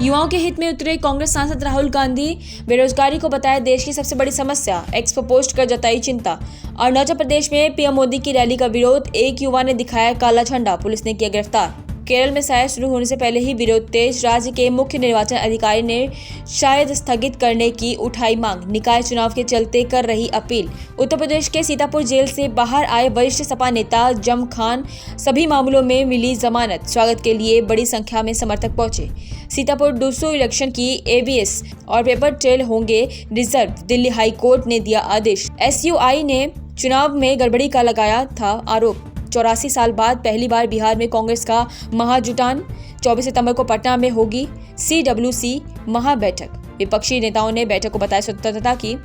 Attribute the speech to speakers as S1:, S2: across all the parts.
S1: युवाओं के हित में उतरे कांग्रेस सांसद राहुल गांधी, बेरोजगारी को बताया देश की सबसे बड़ी समस्या, एक्स पर पोस्ट कर जताई चिंता। अरुणाचल प्रदेश में पीएम मोदी की रैली का विरोध, एक युवा ने दिखाया काला झंडा, पुलिस ने किया गिरफ्तार। केरल में शायद शुरू होने से पहले ही विरोध तेज, राज्य के मुख्य निर्वाचन अधिकारी ने शायद स्थगित करने की उठाई मांग, निकाय चुनाव के चलते कर रही अपील। उत्तर प्रदेश के सीतापुर जेल से बाहर आए वरिष्ठ सपा नेता जम खान, सभी मामलों में मिली जमानत, स्वागत के लिए बड़ी संख्या में समर्थक पहुंचे। सीतापुर डूसू इलेक्शन की एवीएस और पेपर ट्रेल होंगे रिजर्व, दिल्ली हाई कोर्ट ने दिया आदेश। एसयूआई ने चुनाव में गड़बड़ी का लगाया था आरोप। 84 साल बाद पहली बार बिहार में कांग्रेस का महाजुटान, 24 सितंबर को पटना में होगी CWC महाबैठक। विपक्षी नेताओं ने बैठक को बताया स्वतंत्रता की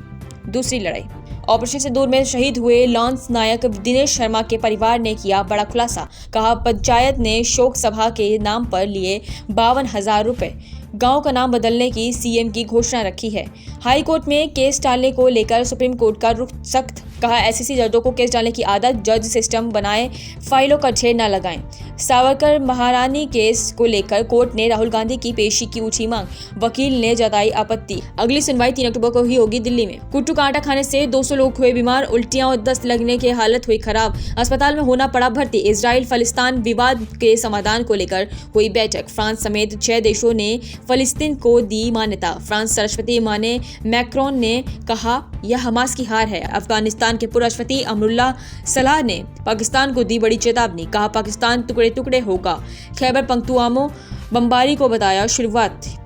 S1: दूसरी लड़ाई। ऑपरेशन सिंदूर में शहीद हुए लॉन्स नायक दिनेश शर्मा के परिवार ने किया बड़ा खुलासा, कहा पंचायत ने शोक सभा के नाम पर लिए 52,000 रुपए, गांव का नाम बदलने की सीएम की घोषणा रखी है। हाई कोर्ट में केस टालने को लेकर सुप्रीम कोर्ट का रुख सख्त, कहा एसएससी जजों को केस डालने की आदत, जज सिस्टम बनाए, फाइलों का ढेर न लगाएं। सावरकर महारानी केस को लेकर कोर्ट ने राहुल गांधी की पेशी की ऊंची मांग, वकील ने जताई आपत्ति। अगली सुनवाई 3 अक्टूबर को ही होगी दिल्ली में। कुट्टू का आटा खाने से 200 लोग हुए बीमार, उल्टियां और दस्त लगने की हालत हुई खराब, अस्पताल में होना पड़ा भर्ती। इजराइल फलिस्तीन विवाद के समाधान को लेकर हुई बैठक, फ्रांस समेत 6 देशों ने फलिस्तीन को दी मान्यता। फ्रांस राष्ट्रपति माने मैक्रोन ने कहा यह हमास की हार है। अफगानिस्तान के पूर्व राष्ट्रपति अमरुल्लाह सलाह ने पाकिस्तान को दी बड़ी चेतावनी, कहा पाकिस्तान टुकड़े टुकड़े होगा। खैबर पख्तूनख्वा बमबारी को बताया शुरुआत।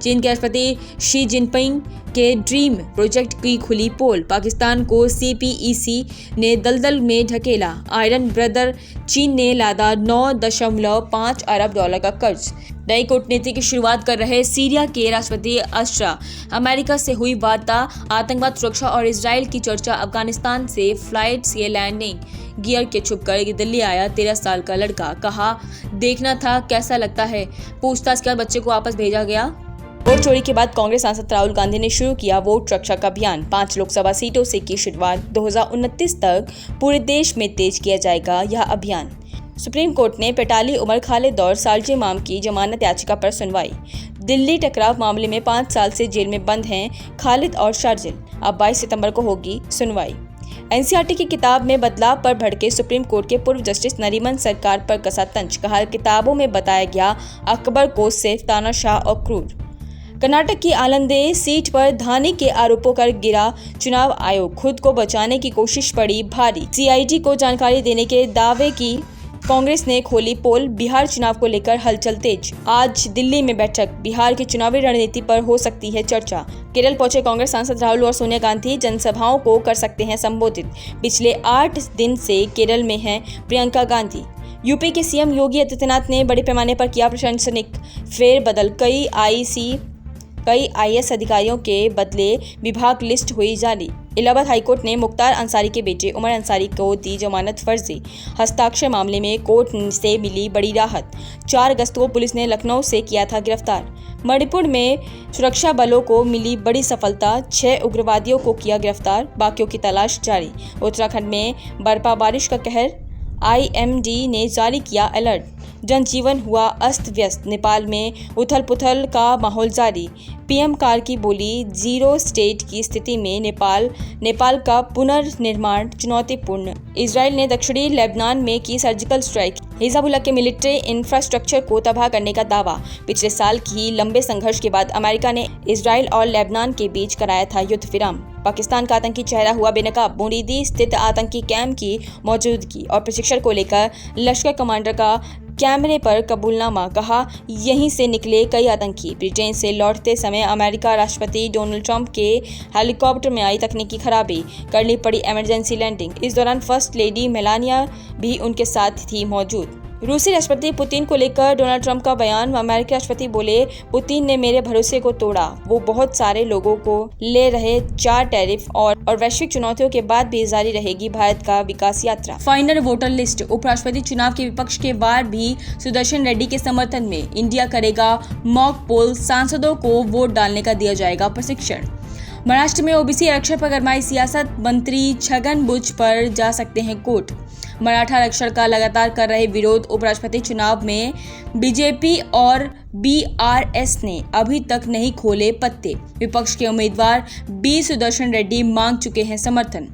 S1: चीन के राष्ट्रपति शी जिनपिंग के ड्रीम प्रोजेक्ट की खुली पोल, पाकिस्तान को CPEC ने दलदल में ढकेला। आयरन ब्रदर चीन ने लादा 9.5 अरब डॉलर का कर्ज। नई कूटनीति की शुरुआत कर रहे सीरिया के राष्ट्रपति अशरा, अमेरिका से हुई वार्ता, आतंकवाद सुरक्षा और इजराइल की चर्चा। अफगानिस्तान से फ्लाइट से लैंडिंग गियर के छुपकर दिल्ली आया 13 साल का लड़का, कहा देखना था कैसा लगता है। पूछताछ के बाद बच्चे को वापस भेजा गया। वोट चोरी के बाद कांग्रेस सांसद राहुल गांधी ने शुरू किया वोट रक्षक अभियान, 5 लोकसभा सीटों से की शुरुआत। 2029 तक पूरे देश में तेज किया जाएगा यह अभियान। सुप्रीम कोर्ट ने पेटाली, उमर खालिद और सालजे इमाम की जमानत याचिका पर सुनवाई। दिल्ली टकराव मामले में 5 साल से जेल में बंद हैं खालिद और शार्जिल, अब 22 सितंबर को होगी सुनवाई। एनसीईआरटी की किताब में बदलाव पर भड़के सुप्रीम कोर्ट के पूर्व जस्टिस नरीमन सरकार पर कसा तंज, कहा किताबों में बताया गया अकबर को सिर्फ तानाशाह और क्रूर। कर्नाटक की आलंदे सीट पर धानी के आरोपों पर गिरा चुनाव आयोग, खुद को बचाने की कोशिश पड़ी भारी। सीआईडी को जानकारी देने के दावे की कांग्रेस ने खोली पोल, बिहार चुनाव को लेकर हलचल तेज। आज दिल्ली में बैठक, बिहार की चुनावी रणनीति पर हो सकती है चर्चा। केरल पहुंचे कांग्रेस सांसद राहुल और सोनिया गांधी, जनसभाओं को कर सकते हैं संबोधित। पिछले 8 दिन से केरल में हैं प्रियंका गांधी। यूपी के सीएम योगी आदित्यनाथ ने बड़े पैमाने पर किया प्रशासनिक फेरबदल, कई IAS अधिकारियों के बदले विभाग लिस्ट हुई जारी। इलाहाबाद हाईकोर्ट ने मुख्तार अंसारी के बेटे उमर अंसारी को दी जमानत फर्जी, हस्ताक्षर मामले में कोर्ट से मिली बड़ी राहत। 4 अगस्त को पुलिस ने लखनऊ से किया था गिरफ्तार। मणिपुर में सुरक्षा बलों को मिली बड़ी सफलता, 6 उग्रवादियों को किया गिरफ्तार, बाकियों की तलाश जारी। उत्तराखंड में बर्फा बारिश का कहर, IMD ने जारी किया अलर्ट, जनजीवन हुआ अस्त व्यस्त। नेपाल में उथल पुथल का माहौल जारी, PM कार की बोली 0 स्टेट की स्थिति में नेपाल का पुनर्निर्माण चुनौतीपूर्ण। इजराइल ने दक्षिणी लेबनान में की सर्जिकल स्ट्राइक, हिजबुल्लाह के मिलिट्री इंफ्रास्ट्रक्चर को तबाह करने का दावा। पिछले साल की लंबे संघर्ष के बाद अमेरिका ने इजराइल और लेबनान के बीच कराया था युद्ध विराम। पाकिस्तान का आतंकी चेहरा हुआ बेनकाब, मुरीदी स्थित आतंकी कैंप की मौजूदगी और प्रशिक्षण को लेकर लश्कर कमांडर का कैमरे पर कबूलनामा, कहा यहीं से निकले कई आतंकी। ब्रिटेन से लौटते समय अमेरिका राष्ट्रपति डोनाल्ड ट्रंप के हेलीकॉप्टर में आई तकनीकी खराबी, करनी पड़ी इमरजेंसी लैंडिंग। इस दौरान फर्स्ट लेडी मेलानिया भी उनके साथ थी मौजूद। रूसी राष्ट्रपति पुतिन को लेकर डोनाल्ड ट्रंप का बयान, अमेरिकी राष्ट्रपति बोले पुतिन ने मेरे भरोसे को तोड़ा, वो बहुत सारे लोगों को ले रहे 4 टैरिफ और वैश्विक चुनौतियों के बाद भी जारी रहेगी भारत का विकास यात्रा। फाइनल वोटर लिस्ट, उपराष्ट्रपति चुनाव के विपक्ष के वार भी सुदर्शन रेड्डी के समर्थन में। इंडिया करेगा मॉक पोल, सांसदों को वोट डालने का दिया जाएगा प्रशिक्षण। महाराष्ट्र में ओबीसी आरक्षण पर गरमाई सियासत, मंत्री छगन भुज पर जा सकते हैं कोर्ट। मराठा आरक्षण का लगातार कर रहे विरोध। उपराष्ट्रपति चुनाव में बीजेपी और बीआरएस ने अभी तक नहीं खोले पत्ते। विपक्ष के उम्मीदवार बी सुदर्शन रेड्डी मांग चुके हैं समर्थन।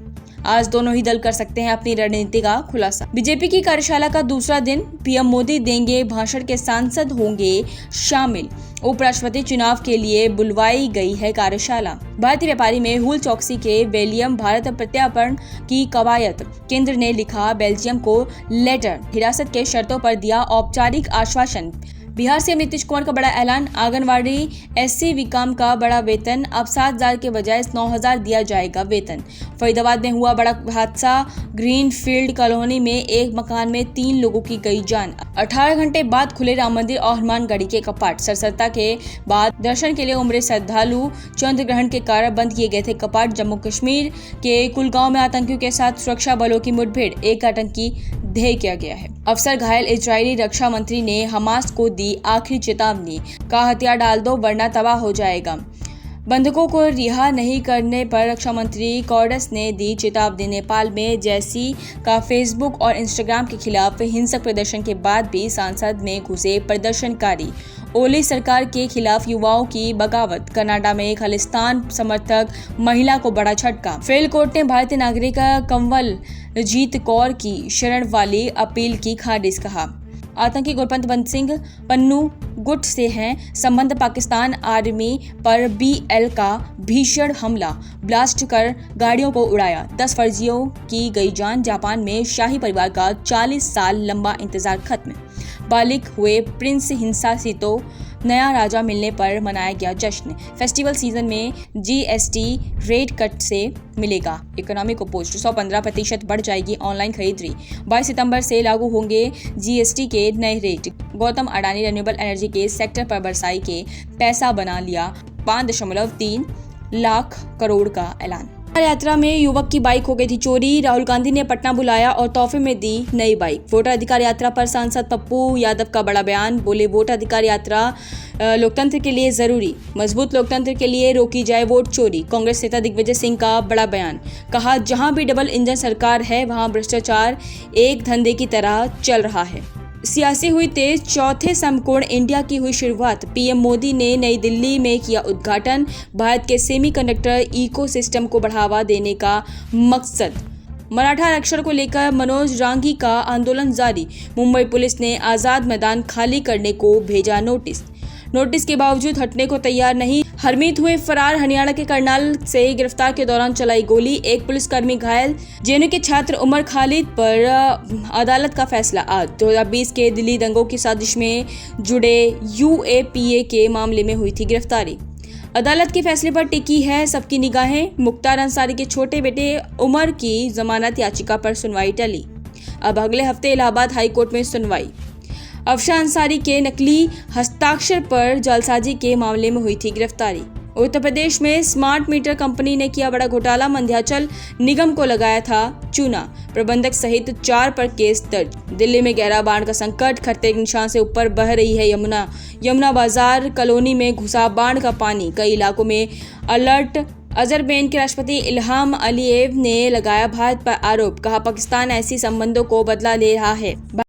S1: आज दोनों ही दल कर सकते हैं अपनी रणनीति का खुलासा। बीजेपी की कार्यशाला का दूसरा दिन, पीएम मोदी देंगे भाषण के सांसद होंगे शामिल। उपराष्ट्रपति चुनाव के लिए बुलवाई गई है कार्यशाला। भारतीय व्यापारी में हुल चौकसी के बेल्जियम भारत प्रत्यार्पण की कवायद। केंद्र ने लिखा बेल्जियम को लेटर, हिरासत के शर्तों पर दिया औपचारिक आश्वासन। बिहार से नीतीश कुमार का बड़ा ऐलान, आंगनवाड़ी एससी विकाम का बड़ा वेतन, अब 7,000 के बजाय 9,000 दिया जाएगा वेतन। फरीदाबाद में हुआ बड़ा हादसा, ग्रीन फील्ड कॉलोनी में एक मकान में 3 लोगों की गई जान। 18 घंटे बाद खुले राम मंदिर और हनुमानगढ़ी के कपाट। सरसता के बाद दर्शन के लिए उमड़े श्रद्धालु, चंद्र ग्रहण के कारण बंद किए गए थे कपाट। जम्मू कश्मीर के कुलगांव में आतंकियों के साथ सुरक्षा बलों की मुठभेड़, एक आतंकी ढेर किया गया है। अफसर घायल, इजरायली रक्षा मंत्री ने हमास को दी आखिरी चेतावनी, कहा हथियार डाल दो वरना तबाह हो जाएगा। बंधकों को रिहा नहीं करने पर रक्षा मंत्री कॉर्डस ने दी चेतावनी। नेपाल में जैसी का फेसबुक और इंस्टाग्राम के खिलाफ हिंसक प्रदर्शन के बाद भी संसद में घुसे प्रदर्शनकारी। ओली सरकार के खिलाफ युवाओं की बगावत। कनाडा में खालिस्तान समर्थक महिला को बड़ा झटका। फेल कोर्ट ने भारतीय नागरिक कंवल जीत कौर की शरण वाली अपील की खारिज। कहा आतंकी गुरपंत बंद सिंह पन्नू गुट से हैं संबंध। पाकिस्तान आर्मी पर बीएल का भीषण हमला, ब्लास्ट कर गाड़ियों को उड़ाया। 10 फर्जियों की गई जान। जापान में शाही परिवार का 40 साल लंबा इंतजार खत्म। बालिग हुए प्रिंस हिंसासितो, नया राजा मिलने पर मनाया गया जश्न। फेस्टिवल सीजन में जीएसटी रेट कट से मिलेगा। इकोनॉमी को पोस्ट 115% बढ़ जाएगी ऑनलाइन खरीदारी। 22 सितंबर से लागू होंगे जीएसटी के नए rate. Gautam Adani renewable energy के सेक्टर पर बरसाई के पैसा बना लिया 5.3 लाख करोड़ का ऐलान। यात्रा में युवक की बाइक हो गई थी चोरी। राहुल गांधी ने पटना बुलाया और तोहफे में दी नई बाइक। वोटर अधिकार यात्रा पर सांसद पप्पू यादव का बड़ा बयान, बोले वोटर अधिकार यात्रा लोकतंत्र के लिए जरूरी, मजबूत लोकतंत्र के लिए रोकी जाए वोट चोरी। कांग्रेस नेता दिग्विजय सिंह का बड़ा बयान, कहा जहां भी डबल इंजन सरकार है वहां भ्रष्टाचार एक धंधे की तरह चल रहा है। सियासी हुई तेज, चौथे समकोण इंडिया की हुई शुरुआत। पीएम मोदी ने नई दिल्ली में किया उद्घाटन। भारत के सेमीकंडक्टर इकोसिस्टम को बढ़ावा देने का मकसद। मराठा आरक्षण को लेकर मनोज रांगी का आंदोलन जारी। मुंबई पुलिस ने आजाद मैदान खाली करने को भेजा नोटिस के बावजूद हटने को तैयार नहीं। हरमीत हुए फरार। हरियाणा के करनाल से गिरफ्तार के दौरान चलाई गोली, एक पुलिसकर्मी घायल। जेएनयू के छात्र उमर खालिद पर अदालत का फैसला आज। 2020 के दिल्ली दंगों की साजिश में जुड़े यूएपीए के मामले में हुई थी गिरफ्तारी। अदालत के फैसले पर टिकी है सबकी निगाहें। मुख्तार अंसारी के छोटे बेटे उमर की जमानत याचिका पर सुनवाई टली। अब अगले हफ्ते इलाहाबाद हाईकोर्ट में सुनवाई। अफशान अंसारी के नकली हस्ताक्षर पर जालसाजी के मामले में हुई थी गिरफ्तारी। उत्तर प्रदेश में स्मार्ट मीटर कंपनी ने किया बड़ा घोटाला, मंध्याचल निगम को लगाया था चूना। प्रबंधक सहित 4 पर केस दर्ज। दिल्ली में गहरा बाढ़ का संकट, खतरे के निशान से ऊपर बह रही है यमुना बाजार कॉलोनी में घुसा बाढ़ का पानी, कई इलाकों में अलर्ट। अजरबैजान के राष्ट्रपति इल्हाम अलीयेव ने लगाया भारत पर आरोप, कहा पाकिस्तान ऐसी संबंधों को बदला ले रहा है।